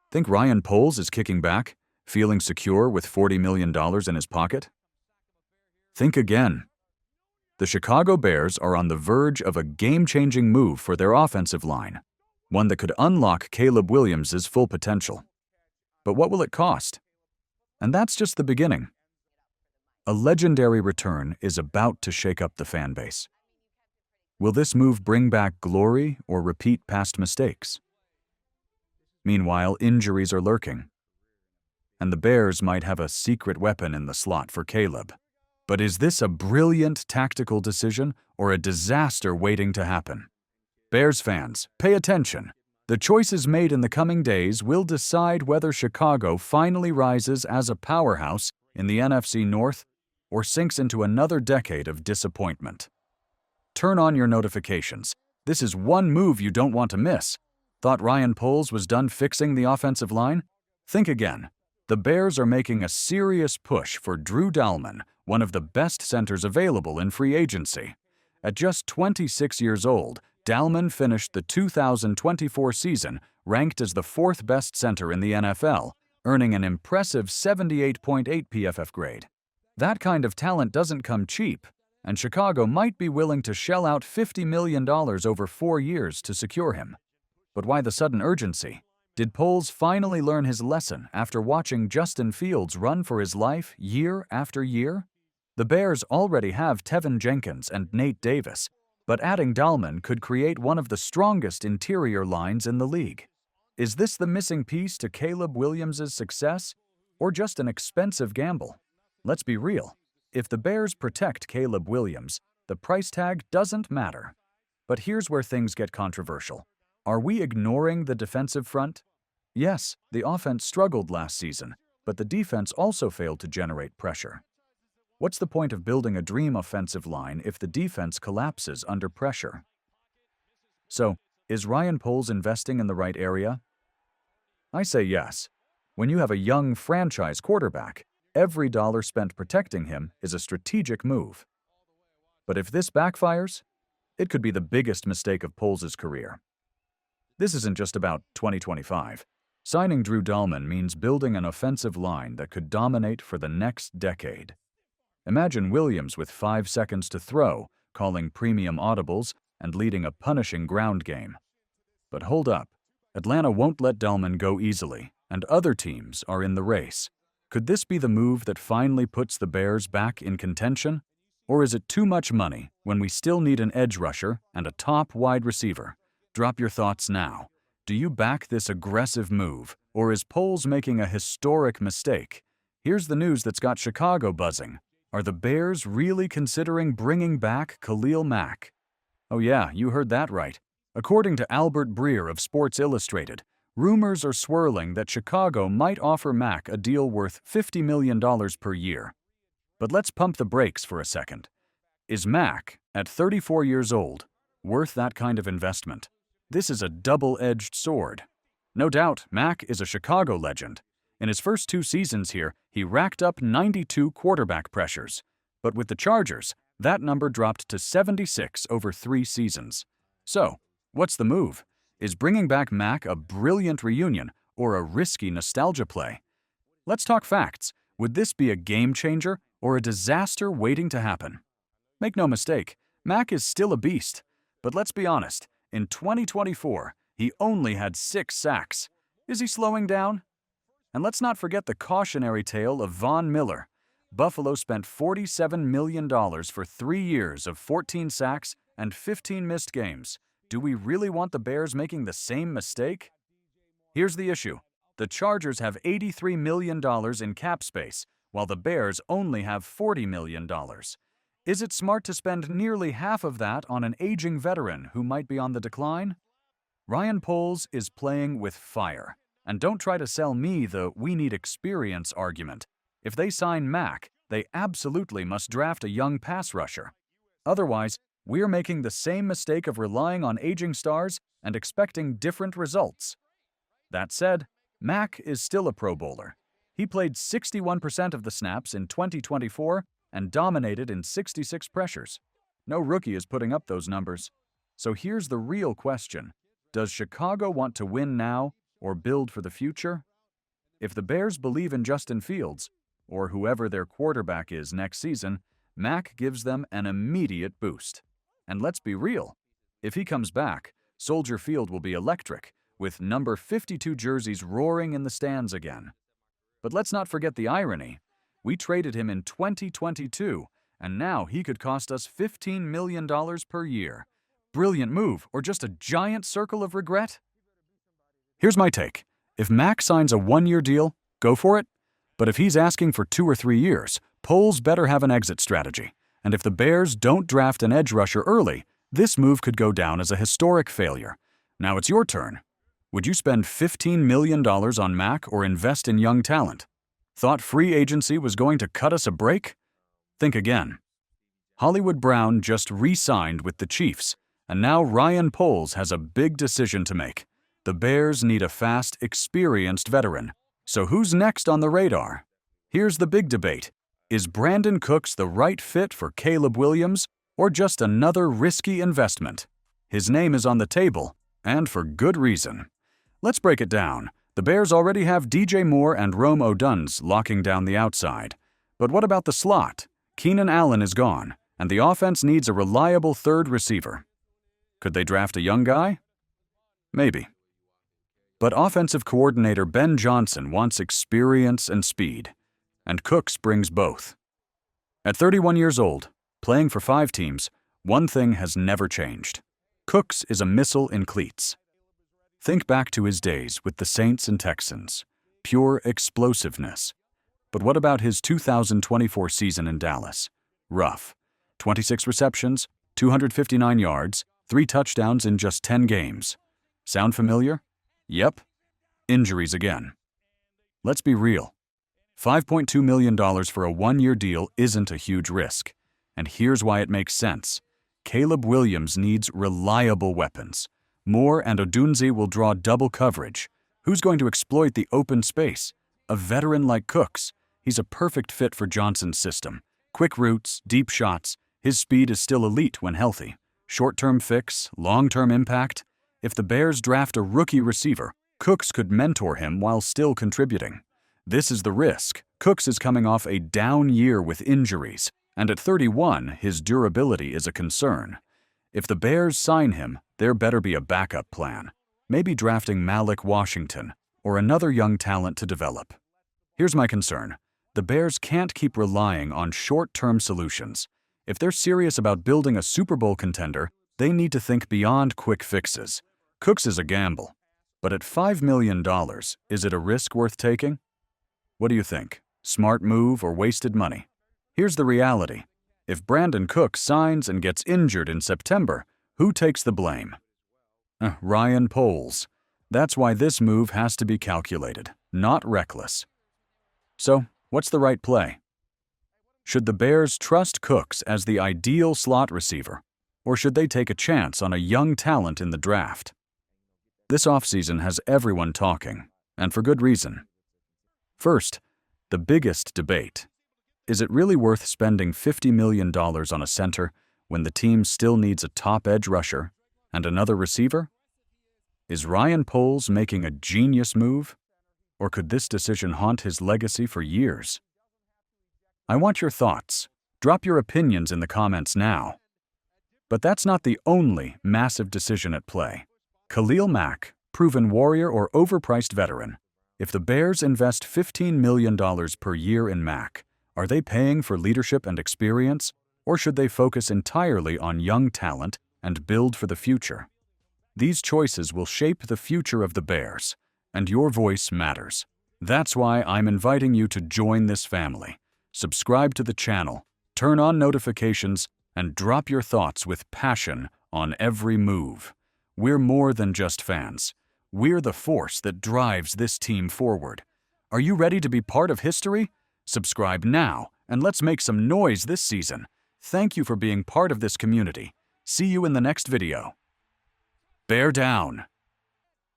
Think Ryan Poles is kicking back, feeling secure with $40 million in his pocket? Think again. The Chicago Bears are on the verge of a game-changing move for their offensive line, one that could unlock Caleb Williams' full potential. But what will it cost? And that's just the beginning. A legendary return is about to shake up the fan base. Will this move bring back glory or repeat past mistakes? Meanwhile, injuries are lurking, and the Bears might have a secret weapon in the slot for Caleb. But is this a brilliant tactical decision or a disaster waiting to happen? Bears fans, pay attention. The choices made in the coming days will decide whether Chicago finally rises as a powerhouse in the NFC North or sinks into another decade of disappointment. Turn on your notifications. This is one move you don't want to miss. Thought Ryan Poles was done fixing the offensive line? Think again. The Bears are making a serious push for Drew Dalman, one of the best centers available in free agency. At just 26 years old, Dalman finished the 2024 season ranked as the fourth best center in the NFL, earning an impressive 78.8 PFF grade. That kind of talent doesn't come cheap, and Chicago might be willing to shell out $50 million over 4 years to secure him. But why the sudden urgency? Did Poles finally learn his lesson after watching Justin Fields run for his life year after year? The Bears already have Tevin Jenkins and Nate Davis, but adding Dalman could create one of the strongest interior lines in the league. Is this the missing piece to Caleb Williams' success, or just an expensive gamble? Let's be real. If the Bears protect Caleb Williams, the price tag doesn't matter. But here's where things get controversial. Are we ignoring the defensive front? Yes, the offense struggled last season, but the defense also failed to generate pressure. What's the point of building a dream offensive line if the defense collapses under pressure? So, is Ryan Poles investing in the right area? I say yes. When you have a young franchise quarterback, every dollar spent protecting him is a strategic move. But if this backfires, it could be the biggest mistake of Poles' career. This isn't just about 2025. Signing Drew Dalman means building an offensive line that could dominate for the next decade. Imagine Williams with 5 seconds to throw, calling premium audibles, and leading a punishing ground game. But hold up. Atlanta won't let Dalman go easily, and other teams are in the race. Could this be the move that finally puts the Bears back in contention? Or is it too much money when we still need an edge rusher and a top wide receiver? Drop your thoughts now. Do you back this aggressive move, or is Poles making a historic mistake? Here's the news that's got Chicago buzzing. Are the Bears really considering bringing back Khalil Mack? Oh yeah, you heard that right. According to Albert Breer of Sports Illustrated, rumors are swirling that Chicago might offer Mack a deal worth $50 million per year. But let's pump the brakes for a second. Is Mack, at 34 years old, worth that kind of investment? This is a double-edged sword. No doubt, Mack is a Chicago legend. In his first 2 seasons here, he racked up 92 quarterback pressures. But with the Chargers, that number dropped to 76 over 3 seasons. So, what's the move? Is bringing back Mack a brilliant reunion or a risky nostalgia play? Let's talk facts. Would this be a game changer or a disaster waiting to happen? Make no mistake, Mack is still a beast. But let's be honest, in 2024, he only had 6 sacks. Is he slowing down? And let's not forget the cautionary tale of Von Miller. Buffalo spent $47 million for 3 years of 14 sacks and 15 missed games. Do we really want the Bears making the same mistake? Here's the issue. The Chargers have $83 million in cap space, while the Bears only have $40 million. Is it smart to spend nearly half of that on an aging veteran who might be on the decline? Ryan Poles is playing with fire. And don't try to sell me the "we need experience" argument. If they sign Mack, they absolutely must draft a young pass rusher. Otherwise, we're making the same mistake of relying on aging stars and expecting different results. That said, Mack is still a Pro Bowler. He played 61% of the snaps in 2024 and dominated in 66 pressures. No rookie is putting up those numbers. So here's the real question. Does Chicago want to win now, or build for the future? If the Bears believe in Justin Fields, or whoever their quarterback is next season, Mac gives them an immediate boost. And let's be real, if he comes back, Soldier Field will be electric, with number 52 jerseys roaring in the stands again. But let's not forget the irony. We traded him in 2022, and now he could cost us $15 million per year. Brilliant move, or just a giant circle of regret? Here's my take. If Mac signs a one-year deal, go for it. But if he's asking for 2 or 3 years, Poles better have an exit strategy. And if the Bears don't draft an edge rusher early, this move could go down as a historic failure. Now it's your turn. Would you spend $15 million on Mac or invest in young talent? Thought free agency was going to cut us a break? Think again. Hollywood Brown just re-signed with the Chiefs, and now Ryan Poles has a big decision to make. The Bears need a fast, experienced veteran. So who's next on the radar? Here's the big debate. Is Brandon Cooks the right fit for Caleb Williams, or just another risky investment? His name is on the table, and for good reason. Let's break it down. The Bears already have DJ Moore and Rome Odunze locking down the outside. But what about the slot? Keenan Allen is gone, and the offense needs a reliable third receiver. Could they draft a young guy? Maybe. But offensive coordinator Ben Johnson wants experience and speed, and Cooks brings both. At 31 years old, playing for 5 teams, one thing has never changed. Cooks is a missile in cleats. Think back to his days with the Saints and Texans. Pure explosiveness. But what about his 2024 season in Dallas? Rough. 26 receptions, 259 yards, 3 touchdowns in just 10 games. Sound familiar? Yep. Injuries again. Let's be real. $5.2 million for a one-year deal isn't a huge risk. And here's why it makes sense. Caleb Williams needs reliable weapons. Moore and Odunze will draw double coverage. Who's going to exploit the open space? A veteran like Cooks. He's a perfect fit for Johnson's system. Quick routes, deep shots. His speed is still elite when healthy. Short-term fix, long-term impact. If the Bears draft a rookie receiver, Cooks could mentor him while still contributing. This is the risk. Cooks is coming off a down year with injuries, and at 31, his durability is a concern. If the Bears sign him, there better be a backup plan. Maybe drafting Malik Washington or another young talent to develop. Here's my concern. The Bears can't keep relying on short-term solutions. If they're serious about building a Super Bowl contender, they need to think beyond quick fixes. Cooks is a gamble. But at $5 million, is it a risk worth taking? What do you think? Smart move or wasted money? Here's the reality. If Brandon Cooks signs and gets injured in September, who takes the blame? Ryan Poles. That's why this move has to be calculated, not reckless. So, what's the right play? Should the Bears trust Cooks as the ideal slot receiver, or should they take a chance on a young talent in the draft? This offseason has everyone talking, and for good reason. First, the biggest debate. Is it really worth spending $50 million on a center when the team still needs a top edge rusher and another receiver? Is Ryan Poles making a genius move? Or could this decision haunt his legacy for years? I want your thoughts. Drop your opinions in the comments now. But that's not the only massive decision at play. Khalil Mack, proven warrior or overpriced veteran. If the Bears invest $15 million per year in Mack, are they paying for leadership and experience, or should they focus entirely on young talent and build for the future? These choices will shape the future of the Bears, and your voice matters. That's why I'm inviting you to join this family. Subscribe to the channel, turn on notifications, and drop your thoughts with passion on every move. We're more than just fans. We're the force that drives this team forward. Are you ready to be part of history? Subscribe now, and let's make some noise this season. Thank you for being part of this community. See you in the next video. Bear down.